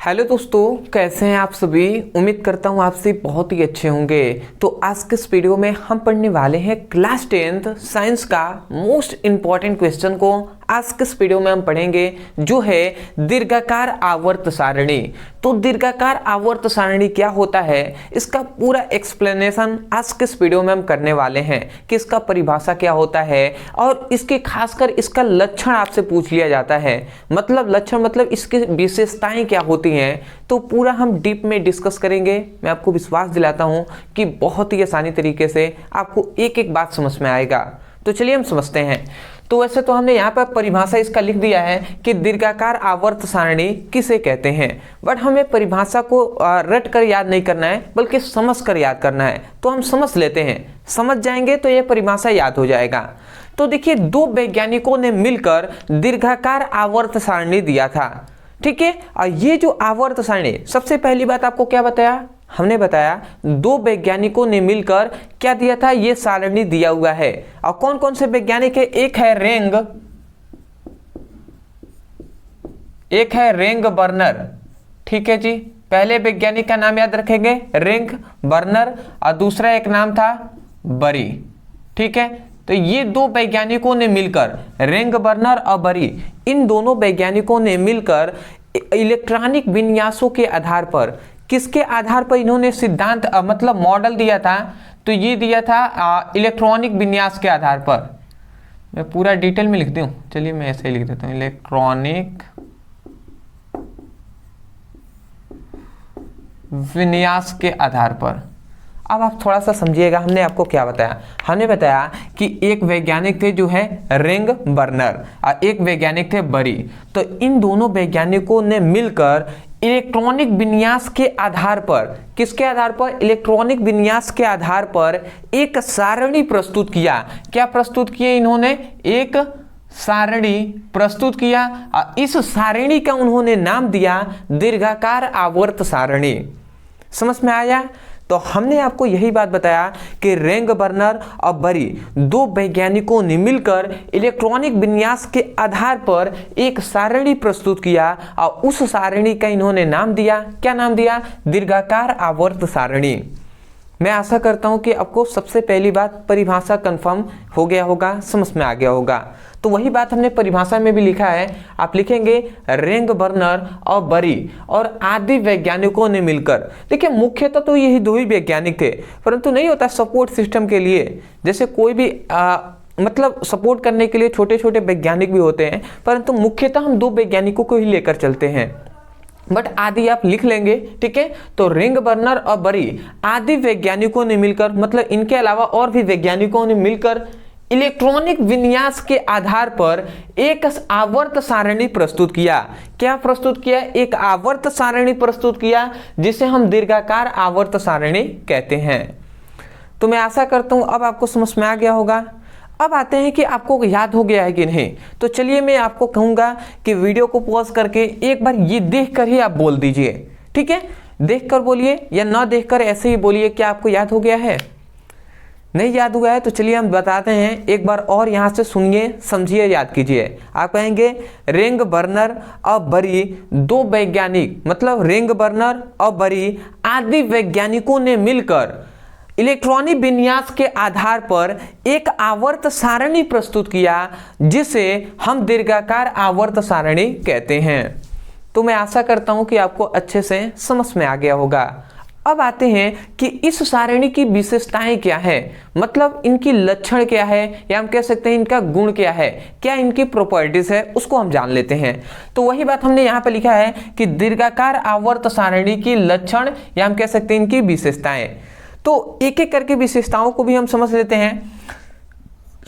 Hello दोस्तों, कैसे हैं आप सभी। उम्मीद करता हूं आप सभी बहुत ही अच्छे होंगे। तो आज के इस वीडियो में हम पढ़ने वाले हैं क्लास 10th साइंस का मोस्ट इंपॉर्टेंट क्वेश्चन को। आज के इस वीडियो में हम पढ़ेंगे जो है दीर्घाकार आवर्त सारणी। तो दीर्घाकार आवर्त सारणी क्या होता है, इसका पूरा एक्सप्लेनेशन आज के इस वीडियो में हम करने वाले हैं कि इसका परिभाषा क्या होता है और इसके खासकर इसका लक्षण आपसे पूछ लिया जाता है। मतलब लक्षण मतलब इसकी विशेषताएं क्या होती हैं, तो पूरा हम डीप में डिस्कस करेंगे। मैं आपको विश्वास दिलाता हूं कि बहुत ही आसानी तरीके से आपको एक एक बात समझ में आएगा। तो चलिए हम समझते हैं। तो वैसे तो हमने यहाँ पर परिभाषा इसका लिख दिया है कि दीर्घाकार आवर्त सारणी किसे कहते हैं, बट हमें परिभाषा को रट कर याद नहीं करना है बल्कि समझ कर याद करना है। तो हम समझ लेते हैं, समझ जाएंगे तो यह परिभाषा याद हो जाएगा। तो देखिए, दो वैज्ञानिकों ने मिलकर दीर्घाकार आवर्त सारणी दिया था, ठीक है। और ये जो आवर्त सारणी, सबसे पहली बात आपको क्या बताया, हमने बताया दो वैज्ञानिकों ने मिलकर क्या दिया था, ये सारणी दिया हुआ है। और कौन कौन से वैज्ञानिक है, एक है रेंग बर्नर, ठीक है जी। पहले वैज्ञानिक का नाम याद रखेंगे रेंग बर्नर और दूसरा एक नाम था बरी, ठीक है। तो ये दो वैज्ञानिकों ने मिलकर, रेंग बर्नर और बरी, इन दोनों वैज्ञानिकों ने मिलकर इलेक्ट्रॉनिक विन्यासों के आधार पर, किसके आधार पर इन्होंने सिद्धांत मतलब मॉडल दिया था, तो ये दिया था इलेक्ट्रॉनिक विन्यास के आधार पर। मैं पूरा डिटेल में लिख दूं, चलिए मैं ऐसे ही लिख देता हूं, इलेक्ट्रॉनिक विन्यास के आधार पर। अब आप थोड़ा सा समझिएगा, हमने आपको क्या बताया। हमने बताया कि एक वैज्ञानिक थे जो है रेंग बर्नर और एक वैज्ञानिक थे बरी। तो इन दोनों वैज्ञानिकों ने मिलकर इलेक्ट्रॉनिक विन्यास के आधार पर, किसके आधार पर, इलेक्ट्रॉनिक विन्यास के आधार पर एक सारणी प्रस्तुत किया। क्या प्रस्तुत किए इन्होंने, एक सारणी प्रस्तुत किया और इस सारणी का उन्होंने नाम दिया दीर्घाकार आवर्त सारणी। समझ में आया। तो हमने आपको यही बात बताया कि रेंग बर्नर और बरी दो वैज्ञानिकों ने मिलकर इलेक्ट्रॉनिक विन्यास के आधार पर एक सारणी प्रस्तुत किया और उस सारणी का इन्होंने नाम दिया, क्या नाम दिया, दीर्घाकार आवर्त सारणी। मैं आशा करता हूं कि आपको सबसे पहली बात परिभाषा कंफर्म हो गया होगा, समझ में आ गया होगा। तो वही बात हमने परिभाषा में भी लिखा है, आप लिखेंगे रेंग बर्नर और बरी और आदि वैज्ञानिकों ने मिलकर। देखिए, मुख्यतः तो यही दो ही वैज्ञानिक थे, परंतु नहीं होता सपोर्ट सिस्टम के लिए, जैसे कोई भी मतलब सपोर्ट करने के लिए छोटे छोटे वैज्ञानिक भी होते हैं, परंतु मुख्यतः हम दो वैज्ञानिकों को ही लेकर चलते हैं। बट आदि आप लिख लेंगे, ठीक है। तो रेंग बर्नर और बरी आदि वैज्ञानिकों ने मिलकर, मतलब इनके अलावा और भी वैज्ञानिकों ने मिलकर इलेक्ट्रॉनिक विन्यास के आधार पर एक आवर्त सारणी प्रस्तुत किया। क्या प्रस्तुत किया, एक आवर्त सारणी प्रस्तुत किया जिसे हम दीर्घाकार आवर्त सारणी कहते हैं। तो मैं आशा करता हूं अब आपको समझ में आ गया होगा। अब आते हैं कि आपको याद हो गया है कि नहीं। तो चलिए मैं आपको कहूंगा कि वीडियो को पॉज करके एक बार ये देखकर ही आप बोल दीजिए, ठीक है। देखकर बोलिए या ना देखकर ऐसे ही बोलिए, क्या आपको याद हो गया है। नहीं याद हुआ है तो चलिए हम बताते हैं, एक बार और यहाँ से सुनिए, समझिए, याद कीजिए। आप कहेंगे रेंग बर्नर और बरी दो वैज्ञानिक, मतलब रेंग बर्नर और बरी आदि वैज्ञानिकों ने मिलकर इलेक्ट्रॉनिक विन्यास के आधार पर एक आवर्त सारणी प्रस्तुत किया जिसे हम दीर्घाकार आवर्त सारणी कहते हैं। तो मैं आशा करता हूं कि आपको अच्छे से समझ में आ गया होगा। अब आते हैं कि इस सारणी की विशेषताएं क्या है, मतलब इनकी लक्षण क्या है, या हम कह सकते हैं इनका गुण क्या है, क्या इनकी प्रॉपर्टीज है, उसको हम जान लेते हैं। तो वही बात हमने यहाँ पे लिखा है कि दीर्घाकार आवर्त सारणी की लक्षण, या हम कह सकते हैं इनकी विशेषताएं। तो एक एक करके विशेषताओं को भी हम समझ लेते हैं।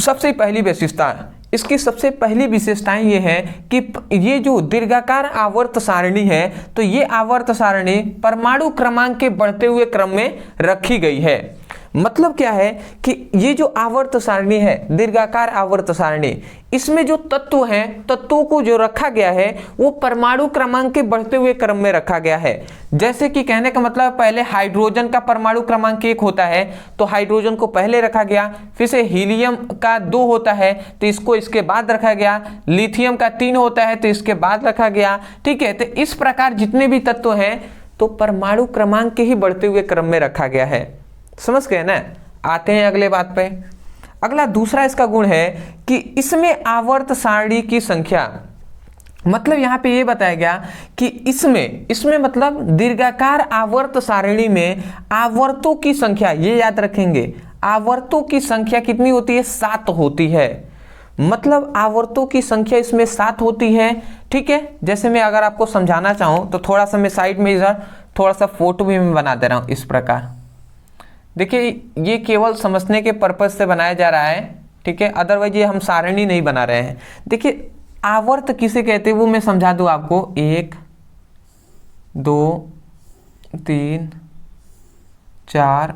सबसे पहली विशेषता, इसकी सबसे पहली विशेषताएं ये है कि ये जो दीर्घाकार आवर्त सारणी है, तो ये आवर्त सारणी परमाणु क्रमांक के बढ़ते हुए क्रम में रखी गई है। मतलब क्या है कि ये जो आवर्त सारणी है, दीर्घाकार आवर्त सारणी, इसमें जो तत्व हैं, तत्वों को जो रखा गया है वो परमाणु क्रमांक के बढ़ते हुए क्रम में रखा गया है। जैसे कि कहने का मतलब पहले हाइड्रोजन का परमाणु क्रमांक 1 होता है तो हाइड्रोजन को पहले रखा गया, फिर से हीलियम का 2 होता है तो इसको इसके बाद रखा गया, लिथियम का 3 होता है तो इसके बाद रखा गया। ठीक है, तो इस प्रकार जितने भी तत्व हैं तो परमाणु क्रमांक के ही बढ़ते हुए क्रम में रखा गया है। समझ गए ना। आते हैं अगले बात पे। अगला दूसरा इसका गुण है कि इसमें आवर्त सारणी की संख्या, मतलब यहां पे ये बताया गया कि इसमें मतलब दीर्घाकार आवर्त सारणी में आवर्तों की संख्या, ये याद रखेंगे, आवर्तों की संख्या कितनी होती है? 7 होती है। मतलब आवर्तों की संख्या इसमें 7 होती है। ठीक है, जैसे मैं अगर आपको समझाना चाहूं तो थोड़ा सा मैं साइड में इधर थोड़ा सा फोटो भी मैं बना दे रहा हूं इस प्रकार। देखिए ये केवल समझने के पर्पज से बनाया जा रहा है। ठीक है, अदरवाइज ये हम सारणी नहीं बना रहे हैं। देखिए आवर्त किसे कहते हैं वो मैं समझा दूं आपको। 1 2 3 4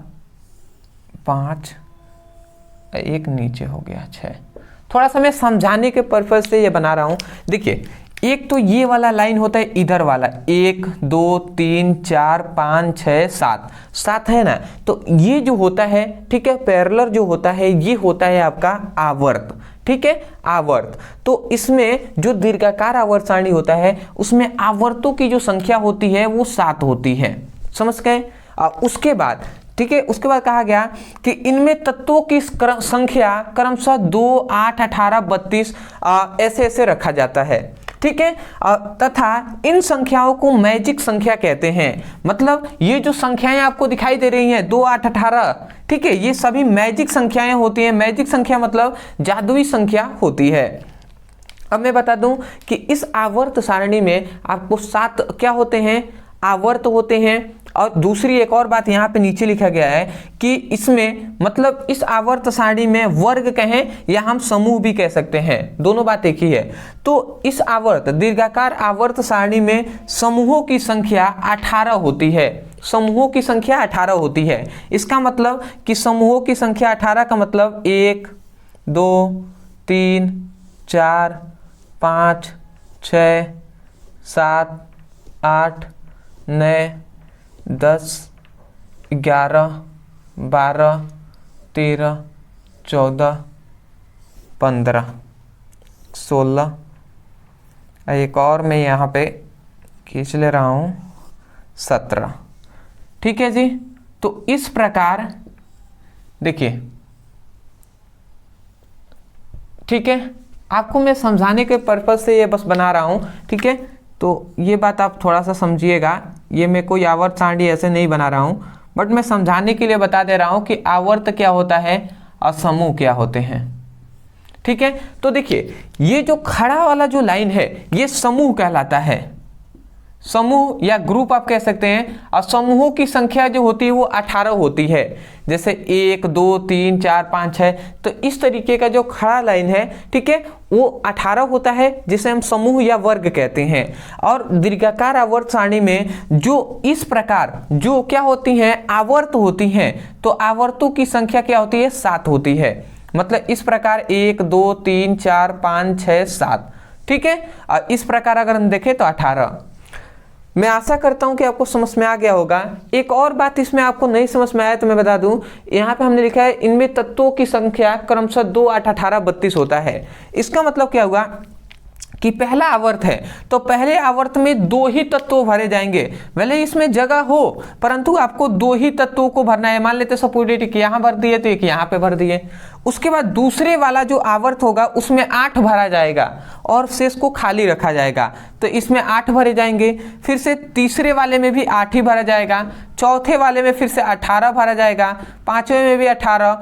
5, एक नीचे हो गया 6। थोड़ा सा मैं समझाने के पर्पज से ये बना रहा हूं। देखिए एक तो ये वाला लाइन होता है इधर वाला, 1 2 3 4 5 6 7, 7 है ना। तो ये जो होता है, ठीक है, पैरेलल जो होता है ये होता है आपका आवर्त। ठीक है, आवर्त। तो इसमें जो दीर्घाकार आवर्त सारणी होता है उसमें आवर्तों की जो संख्या होती है वो 7 होती है। समझ गए। उसके बाद ठीक है, उसके बाद कहा गया कि इनमें तत्वों की संख्या क्रमशः 2 8 18 32 ऐसे ऐसे रखा जाता है। ठीक है, तथा इन संख्याओं को मैजिक संख्या कहते हैं। मतलब ये जो संख्याएं आपको दिखाई दे रही हैं 2 8 18, ठीक है, ये सभी मैजिक संख्याएं होती हैं। मैजिक संख्या मतलब जादुई संख्या होती है। अब मैं बता दूं कि इस आवर्त सारणी में आपको 7 क्या होते हैं? आवर्त होते हैं। और दूसरी एक और बात यहाँ पे नीचे लिखा गया है कि इसमें मतलब इस आवर्त सारणी में वर्ग कहें या हम समूह भी कह सकते हैं, दोनों बात एक ही है। तो इस आवर्त दीर्घाकार आवर्त सारणी में समूहों की संख्या 18 होती है। समूहों की संख्या 18 होती है। इसका मतलब कि समूहों की संख्या 18 का मतलब 1 2 3 4 5 6 7 8 9 10 11 12 13 14 15 16, एक और मैं यहाँ पे खींच ले रहा हूँ 17। ठीक है जी। तो इस प्रकार देखिए, ठीक है, आपको मैं समझाने के पर्पज से ये बस बना रहा हूँ। ठीक है, तो ये बात आप थोड़ा सा समझिएगा। ये मैं कोई आवर्त सारणी ऐसे नहीं बना रहा हूँ, बट मैं समझाने के लिए बता दे रहा हूँ कि आवर्त क्या होता है और समूह क्या होते हैं। ठीक है, तो देखिए ये जो खड़ा वाला जो लाइन है ये समूह कहलाता है। समूह या ग्रुप आप कह सकते हैं। और समूहों की संख्या जो होती है वो 18 होती है। जैसे 1 2 3 4 5 6, तो इस तरीके का जो खड़ा लाइन है, ठीक है, वो 18 होता है जिसे हम समूह या वर्ग कहते हैं। और दीर्घाकार आवर्त सारणी में जो इस प्रकार जो क्या होती हैं, आवर्त होती हैं, तो आवर्तों की संख्या क्या होती है? 7 होती है। मतलब इस प्रकार 1 2 3 4 5 6 7। ठीक है, और इस प्रकार अगर हम देखें तो 18। मैं आशा करता हूं कि आपको समझ में आ गया होगा। एक और बात इसमें आपको नहीं समझ में आया तो मैं बता दूं, यहाँ पे हमने लिखा है इनमें तत्वों की संख्या क्रमशः 2 8 18 32 होता है। इसका मतलब क्या हुआ कि पहला आवर्त है तो पहले आवर्त में 2 ही तत्व भरे जाएंगे। भले इसमें जगह हो परंतु आपको 2 ही तत्वों को भरना है। मान लेते सपोज एक यहाँ भर दिए तो एक यहाँ पे भर दिए। उसके बाद दूसरे वाला जो आवर्त होगा उसमें 8 भरा जाएगा और शेष को खाली रखा जाएगा। तो इसमें 8 भरे जाएंगे। फिर से तीसरे वाले में भी 8 ही भरा जाएगा। चौथे वाले में फिर से 18 भरा जाएगा। पांचवें में भी 18,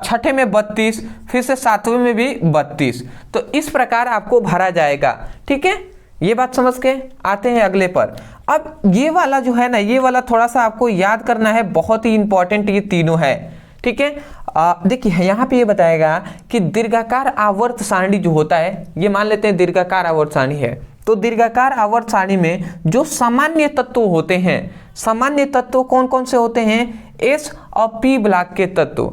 छठे में 32, फिर से सातवें में भी 32। तो इस प्रकार आपको भरा जाएगा। ठीक है, ये बात समझ के आते हैं अगले पर। अब ये वाला जो है ना, ये वाला थोड़ा सा आपको याद करना है, बहुत ही इंपॉर्टेंट ये तीनों है। ठीक है, देखिए यहाँ पे ये बताएगा कि दीर्घाकार आवर्त सारणी जो होता है, ये मान लेते हैं दीर्घाकार आवर्त सारणी है। तो दीर्घाकार आवर्त सारणी में जो सामान्य तत्व होते हैं, सामान्य तत्व कौन कौन से होते हैं? एस और पी ब्लॉक के तत्व,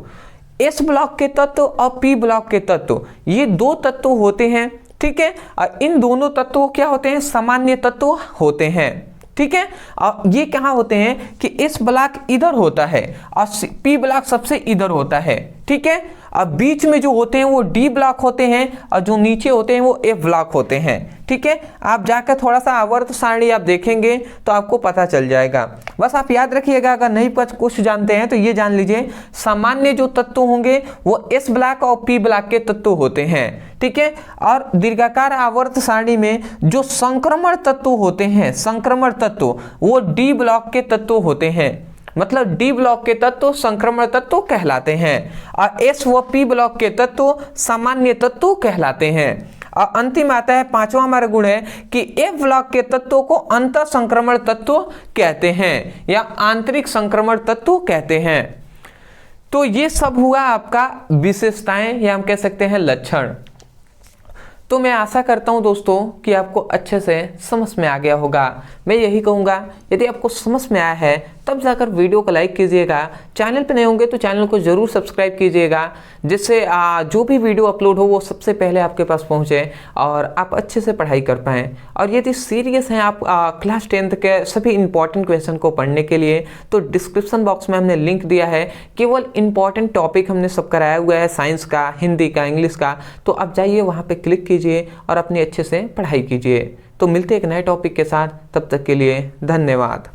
एस ब्लॉक के तत्व और पी ब्लॉक के तत्व, ये दो तत्व होते हैं, ठीक है। और इन दोनों तत्वों क्या होते हैं, सामान्य तत्व होते हैं, ठीक है। और ये कहाँ होते हैं कि एस ब्लॉक इधर होता है और पी ब्लॉक सबसे इधर होता है, ठीक है। अब बीच में जो होते हैं वो डी ब्लॉक होते हैं और जो नीचे होते हैं वो एफ ब्लॉक होते हैं, ठीक है। आप जाकर थोड़ा सा आवर्त सारणी आप देखेंगे तो आपको पता चल जाएगा। बस आप याद रखिएगा, अगर नहीं कुछ जानते हैं तो ये जान लीजिए, सामान्य जो तत्व होंगे वो एस ब्लॉक और पी ब्लॉक के तत्व होते हैं, ठीक है। और दीर्घाकार आवर्त सारणी में जो संक्रमण तत्व होते हैं, संक्रमण तत्व वो डी ब्लॉक के तत्व होते हैं, मतलब डी ब्लॉक के तत्व संक्रमण तत्व कहलाते हैं और एस व पी ब्लॉक के तत्व सामान्य तत्व कहलाते हैं। और अंतिम आता है, पांचवा हमारा गुण है कि एफ ब्लॉक के तत्वों को अंतर संक्रमण तत्व कहते हैं या आंतरिक संक्रमण तत्व कहते हैं। तो ये सब हुआ आपका विशेषताएं या हम कह सकते हैं लक्षण। तो मैं आशा करता हूं दोस्तों कि आपको अच्छे से समझ में आ गया होगा। मैं यही कहूँगा, यदि आपको समझ में आया है तब जाकर वीडियो को लाइक कीजिएगा, चैनल पे नए होंगे तो चैनल को जरूर सब्सक्राइब कीजिएगा, जिससे जो भी वीडियो अपलोड हो वो सबसे पहले आपके पास पहुँचे और आप अच्छे से पढ़ाई कर पाएँ। और यदि सीरियस हैं आप क्लास 10th के सभी इंपॉर्टेंट क्वेश्चन को पढ़ने के लिए, तो डिस्क्रिप्शन बॉक्स में हमने लिंक दिया है, केवल इंपॉर्टेंट टॉपिक हमने सब कराया हुआ है, साइंस का, हिंदी का, इंग्लिश का। तो आप जाइए वहाँ पर क्लिक कीजिए और अपनी अच्छे से पढ़ाई कीजिए। तो मिलते हैं एक नए टॉपिक के साथ, तब तक के लिए धन्यवाद।